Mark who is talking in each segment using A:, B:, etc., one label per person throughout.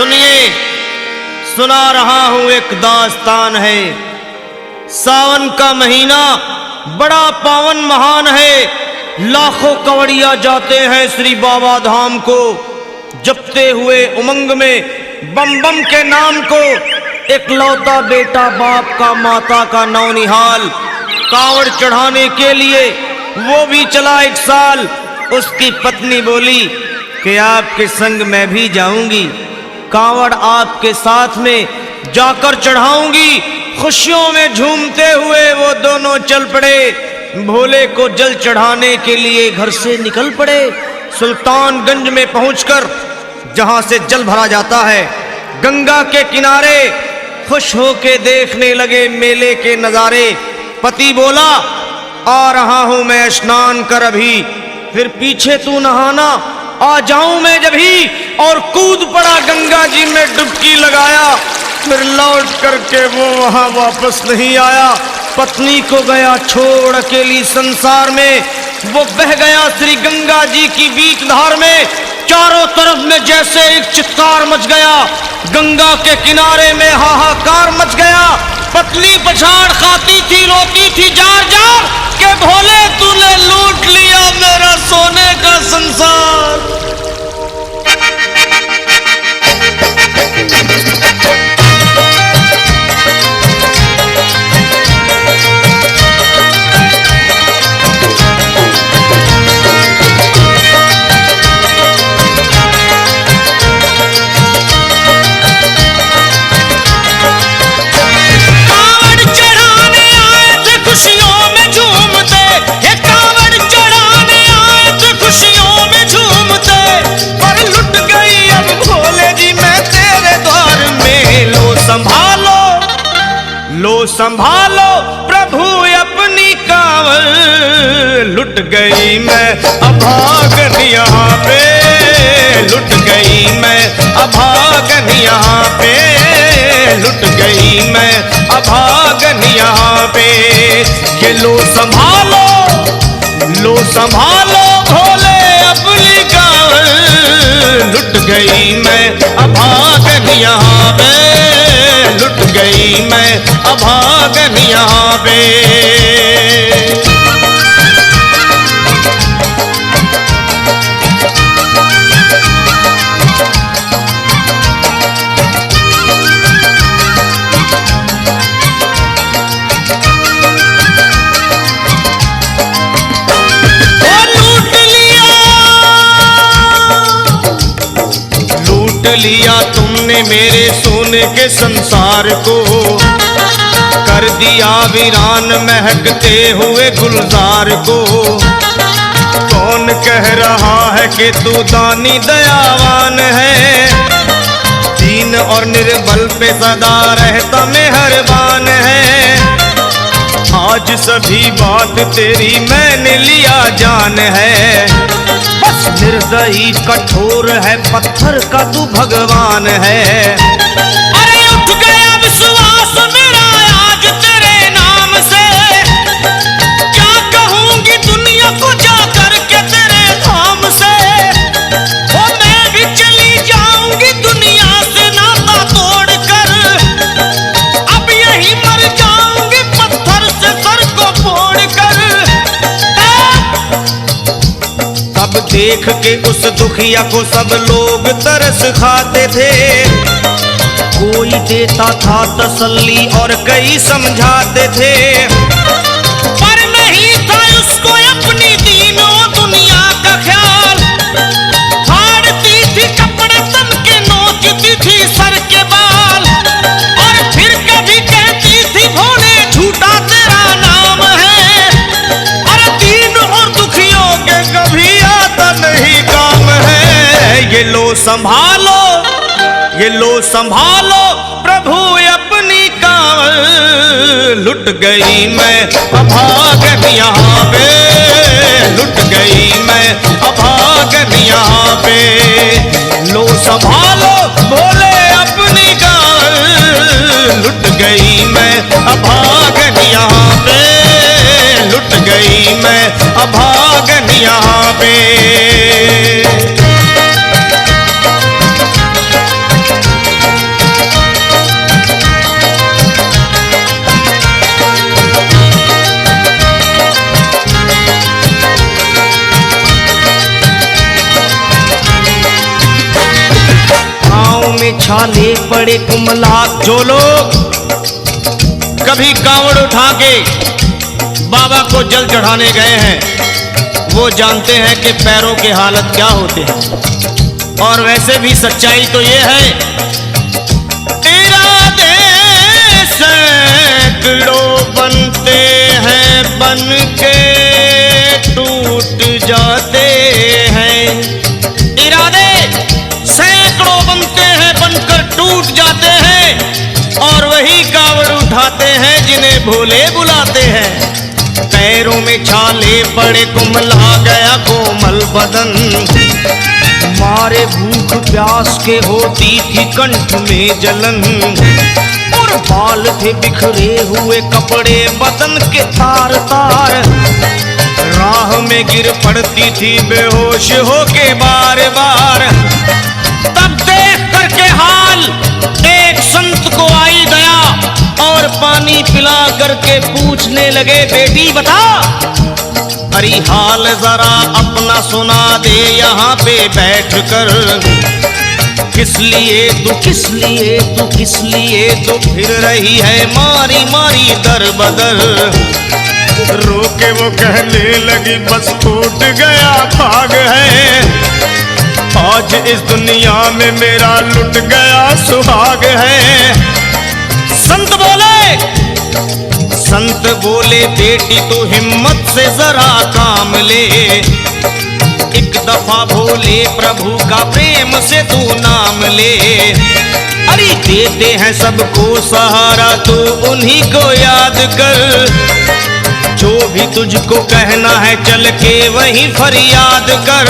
A: सुनिए, सुना रहा हूं एक दास्तान है। सावन का महीना बड़ा पावन महान है। लाखों कवड़िया जाते हैं श्री बाबा धाम को, जपते हुए उमंग में बम बम के नाम को। एक लौता बेटा बाप का माता का नौनिहाल, कांवड़ चढ़ाने के लिए वो भी चला एक साल। उसकी पत्नी बोली कि आपके संग मैं भी जाऊंगी, कांवड़ आपके साथ में जाकर चढ़ाऊंगी। खुशियों में झूमते हुए वो दोनों चल पड़े। भोले को जल चढ़ाने के लिए घर से निकल पड़े। सुल्तानगंज में पहुंचकर जहां से जल भरा जाता है, गंगा के किनारे खुश होके देखने लगे मेले के नजारे। पति बोला आ रहा हूं मैं स्नान कर अभी, फिर पीछे तू नहाना, आ जाऊं मैं जभी। और कूद पड़ा गंगा जी में डुबकी लगाया। फिर लौट करके वो वहां वापस नहीं आया। पत्नी को गया छोड़ अकेली संसार में। वो बह गया श्री गंगा जी की बीच धार में। चारों तरफ में जैसे एक चित्कार मच गया, गंगा के किनारे में हाहाकार मच गया। पत्नी पछाड़ खाती थी, रोती थी जार जार के भोले तूने लूट लिया मेरा सोने का संसार। लो संभालो प्रभु अपनी कांवर, लुट गई मैं अभागन यहाँ पे, लुट गई मैं अभागन यहाँ पे, लुट गई मैं अभागन यहाँ पे। ये लो संभालो भोले अपनी कांवर, लुट गई मैं अभागन यहाँ पे, लुट गई मैं अभागन यहाँ पे। लिया तुमने मेरे सोने के संसार को, कर दिया वीरान महकते हुए गुलजार को। कौन कह रहा है कि तू दानी दयावान है, दीन और निर्बल पे सदा रहता मेहरबान है। आज सभी बात तेरी मैंने लिया जान है, बस निर्दयी कठोर है पत्थर का तू भगवान है। अरे उठ गया विश्वास मेरा आज तेरे नाम से, क्या कहूंगी दुनिया को जा करके तेरे धाम से। ओ मैं भी चली जाऊंगी दुनिया से नाता तोड़कर, अब यही मर जाऊंगी पत्थर से सर को फोड़कर। तब देख के उस दुखिया को सब लोग तरस खाते थे, कोई देता था तसल्ली और कई समझाते थे। पर नहीं था उसको अपनी दीनों दुनिया का ख्याल, फाड़ती थी कपड़े तन के, नोचती थी सर के बाल। और फिर कभी कहती थी भोले झूठा तेरा नाम है, और दीन और दुखियों के कभी नहीं काम है। ये लो संभालो प्रभु अपनी कांवर, लुट गई मैं अभागन यहाँ पे, लुट गई मैं अभागन यहाँ पे। लो संभालो भोले अपनी कांवर, लुट गई मैं अभागन यहाँ पे, लुट गई मैं अभागन यहाँ पे। छाले पड़े कुमला। जो लोग कभी कांवड़ उठा के बाबा को जल चढ़ाने गए हैं वो जानते हैं कि पैरों के हालत क्या होते हैं। और वैसे भी सच्चाई तो ये है, इरादे सैकड़ों बनते हैं बन के टूट जाते हैं। इरादे सैकड़ों बनते हैं बनकर टूट जाते हैं। और वही कांवड़ उठाते हैं जिन्हें भोले बुलाते हैं। पैरों में छाले पड़े कुम्हला गया कोमल बदन। मारे भूख प्यास के होती थी कंठ में जलन। और बाल थे बिखरे हुए कपड़े बदन के तार तार। राह में गिर पड़ती थी बेहोश होके बार बार। तब देख करके हाल एक संत को आई दया और पानी पिला करके पूछने लगे, बेटी बता अरे हाल जरा अपना सुना दे यहाँ पे बैठ कर। किस लिए तू फिर रही है मारी मारी दर बदर। रोके वो कहने लगी बस टूट गया भाग है। आज इस दुनिया में मेरा लुट गया सुहाग है। संत बोले बेटी तू हिम्मत से जरा काम ले। एक दफा भोले प्रभु का प्रेम से तू नाम ले। अरे देते हैं सबको सहारा तू उन्हीं को याद कर। जो भी तुझको कहना है चल के वहीं फरियाद कर।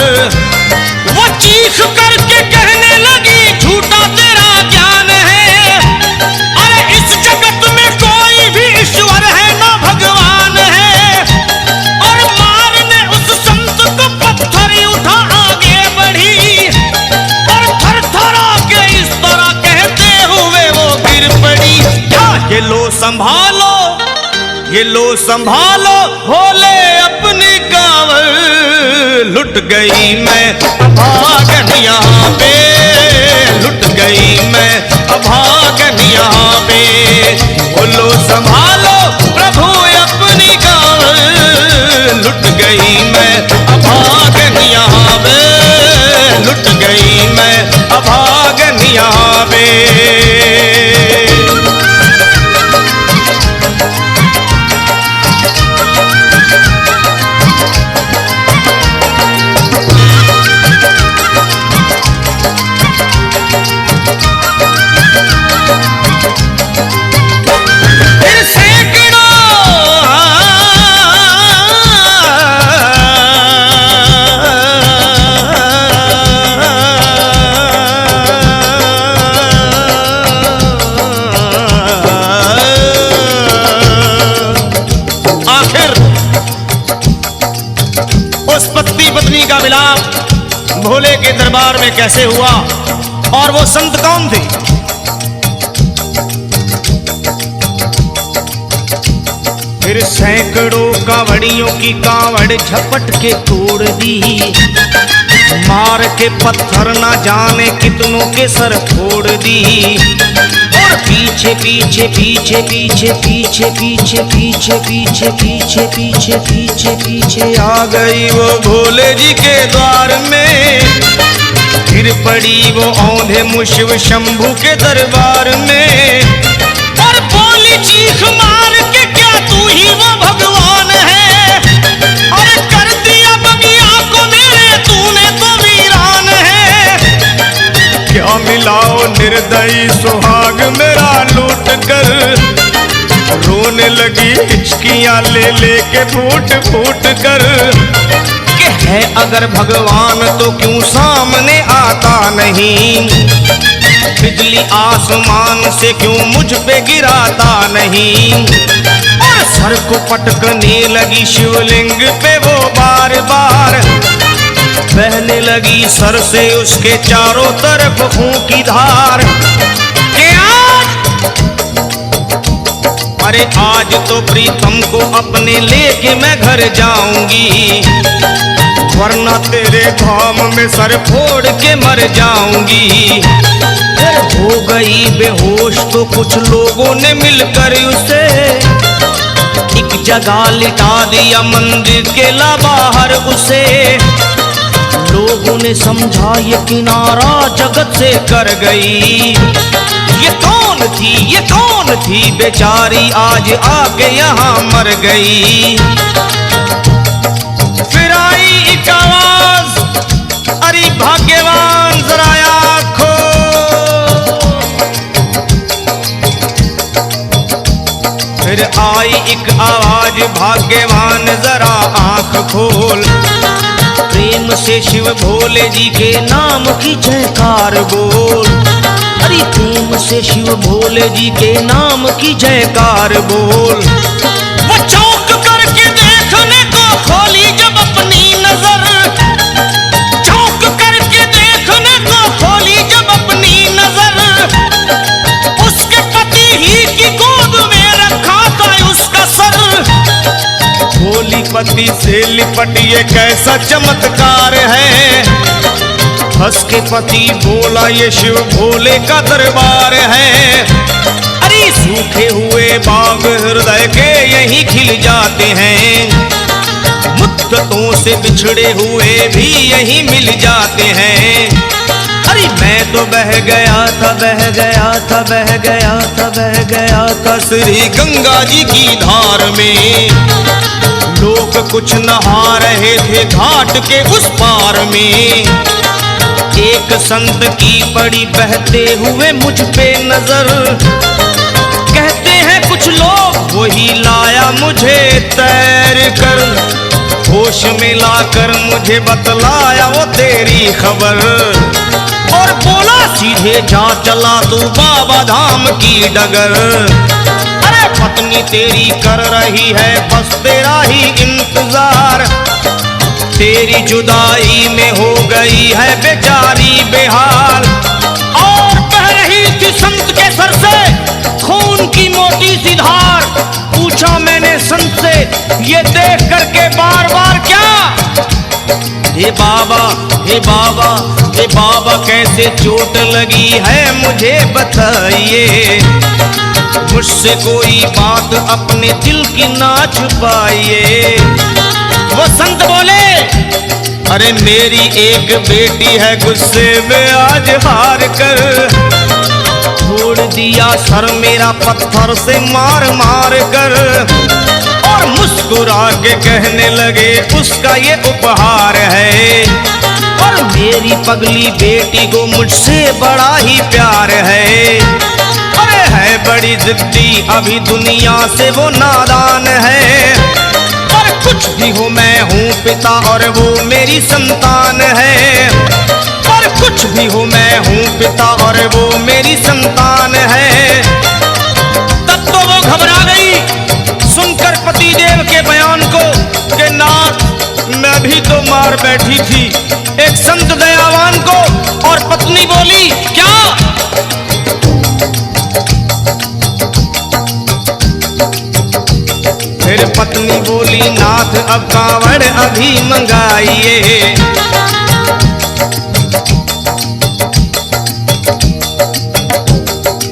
A: वो चीख करके कहने लगी झूठा तेरा ज्ञान है। अरे इस जगत में कोई भी ईश्वर है ना भगवान है। और मारने उस संत को पत्थर उठा आगे बढ़ी। और थर थरा के इस तरह कहते हुए वो गिर पड़ी। ये लो संभालो भोले अपनी कांवड़। लुट गई मैं अभागन यहाँ पे। लुट गई मैं अभागन यहाँ पे। बोलो संभालो प्रभु अपनी कांवड़। लुट गई मैं अभागन यहाँ पे। लुट गई मैं अभागन यहाँ पे। भोले के दरबार में कैसे हुआ और वो संत कौन थे? फिर सैकड़ों कांवड़ियों की कांवड़ झपट के तोड़ दी। मार के पत्थर ना जाने कितनों के सर फोड़ दी। और पीछे पीछे पीछे पीछे पीछे पीछे पीछे पीछे पीछे पीछे पीछे पीछे आ गई वो भोले जी के द्वार में। गिर पड़ी वो औंधे मुशिव शंभू के दरबार में। और बोली चीख मार के क्या तू ही वो भगवान है। और कर दिया बगिया को मेरे तूने तो वीरान है। क्या मिलाओ निर्दयी सुहाग मेरा लूट कर। रोने लगी हिचकियां ले लेके फूट फूट कर। कि है अगर भगवान तो क्यों सामने आता नहीं। बिजली आसमान से क्यों मुझ पे गिराता नहीं। और सर को पटकने लगी शिवलिंग पे वो बार बार। बहने लगी सर से उसके चारों तरफ खून की धार। अरे आज तो प्रीतम को अपने लेके मैं घर जाऊंगी। वरना तेरे धाम में सर फोड़ के मर जाऊंगी। फिर हो गई बेहोश तो कुछ लोगों ने मिलकर उसे एक जगह लिटा दिया मंदिर के ला बाहर उसे। लोगों ने समझा ये किनारा जगत से कर गई। ये कौन थी बेचारी आज आके यहाँ मर गई। फिर आई एक आवाज, अरे भाग्यवान जरा आँखो। फिर आई एक आवाज, भाग्यवान जरा आँख खोल। प्रेम से शिव भोले जी के नाम की जयकार बोल। अरे प्रेम से शिव भोले जी के नाम की जयकार बोल। वो चौंक करके देखने को खोली जब अपनी नजर, चौंक करके देखने को खोली जब अपनी नजर, उसके पति ही की गोद में रखा था उसका सर। भोली पति से लिपट ये कैसा चमत्कार है। हंस के पति बोला ये शिव भोले का दरबार है। अरे सूखे हुए बाग हृदय के यहीं खिल जाते हैं। मुद्दतों से बिछड़े हुए भी यहीं मिल जाते हैं। अरे मैं तो बह गया था, बह गया था, बह गया था, बह गया था श्री गंगा जी की धार में। लोग कुछ नहा रहे थे घाट के उस पार में। एक संत की पड़ी बहते हुए मुझ पे नजर। कहते हैं कुछ लोग वही लाया मुझे तैर कर। होश में लाकर मुझे बतलाया वो तेरी खबर। और बोला सीधे जा चला तू बाबा धाम की डगर। अरे पत्नी तेरी कर रही है बस तेरा ही इंतजार। तेरी जुदाई में हो गई है बेचारी बेहाल। और बह रही थी संत के सर से खून की मोटी सी धार। पूछा मैंने संत से ये देख करके बार बार क्या। हे बाबा, हे बाबा, हे बाबा कैसे चोट लगी है मुझे बताइए। मुझसे कोई बात अपने दिल की ना छुपाइए। वो संत बोले अरे मेरी एक बेटी है गुस्से में आज हार कर। छोड़ दिया सर मेरा पत्थर से मार मार कर। और मुस्कुरा के कहने लगे उसका ये उपहार है। और मेरी पगली बेटी को मुझसे बड़ा ही प्यार है। अरे है बड़ी जिद्दी अभी दुनिया से वो नादान है। कुछ भी हो मैं हूँ पिता और वो मेरी संतान है। और कुछ भी हो मैं हूँ पिता और वो मेरी संतान है। तब तो वो घबरा गई सुनकर पतिदेव के बयान को कि नाथ मैं भी तो मार बैठी थी एक संत दयावान को। और पत्नी बोली क्या। फिर पत्नी बोली नाथ अब कांवड़ अभी मंगाइए।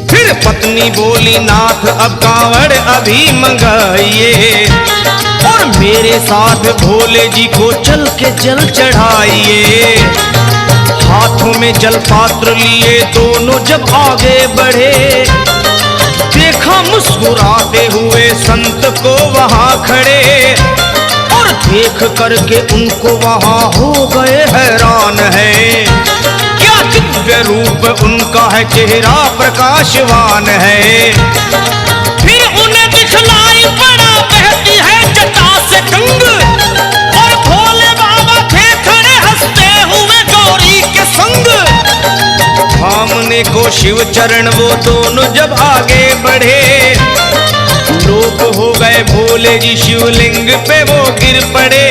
A: फिर पत्नी बोली नाथ अब कांवड़ अभी मंगाइए। और मेरे साथ भोले जी को चल के जल चढ़ाइए। हाथों में जल पात्र लिए दोनों जब आगे बढ़े। देखा मुस्कुराते हुए संत को वहां खड़े। और देख करके उनको वहां हो गए हैरान है। क्या दिव्य रूप उनका है, चेहरा प्रकाशवान है। फिर उन्हें दिखलाई पड़ा बहती है जटा से गंग। और भोले बाबा थे खड़े हंसते हुए गौरी के संग। सामने को शिव चरण वो दोनों जब आगे बढ़े। लोग हो गए भोले जी शिवलिंग पे वो गिर पड़े।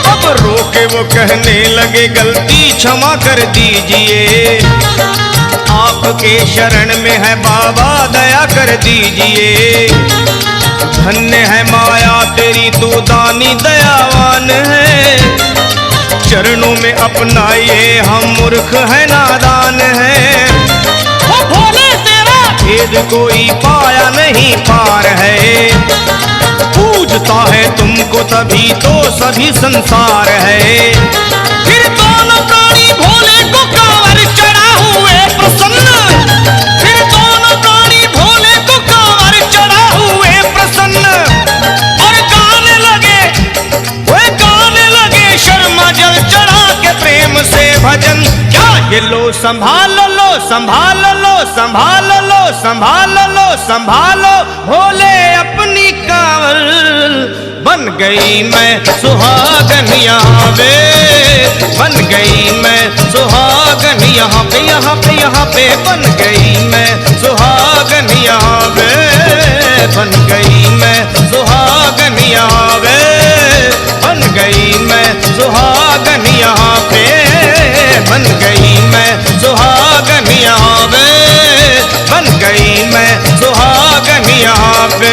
A: अब रोके वो कहने लगे गलती क्षमा कर दीजिए। आपके शरण में है बाबा दया कर दीजिए। धन्य है माया तेरी तू दानी दयावान है। चरणों में अपनाइए हम मूर्ख है नादान है। भेद कोई पाया नहीं पार है। पूजता है तुमको तभी तो सभी संसार है। फिर दोनों प्राणी भोले को कांवर चढ़ा हुए प्रसन्न, फिर दोनों प्राणी भोले को कांवर चढ़ा हुए प्रसन्न, और गाने लगे शर्मा जल चढ़ा के प्रेम से भजन। क्या ये लो संभाल लो संभाल लो संभाल लो संभाल लो संभालो भोले अपनी कांवर, बन गई मैं सुहागन यहाँ पे, बन गई मैं सुहागन यहाँ पे, यहाँ पे यहाँ पे बन गई मैं सुहागन यहाँ पे, बन गई मैं सुहागन यहाँ पे, बन गई मैं सुहागन यहाँ पे, बन गई मैं सुहागन यहाँ पे, बन गई मैं सुहागन यहाँ पे।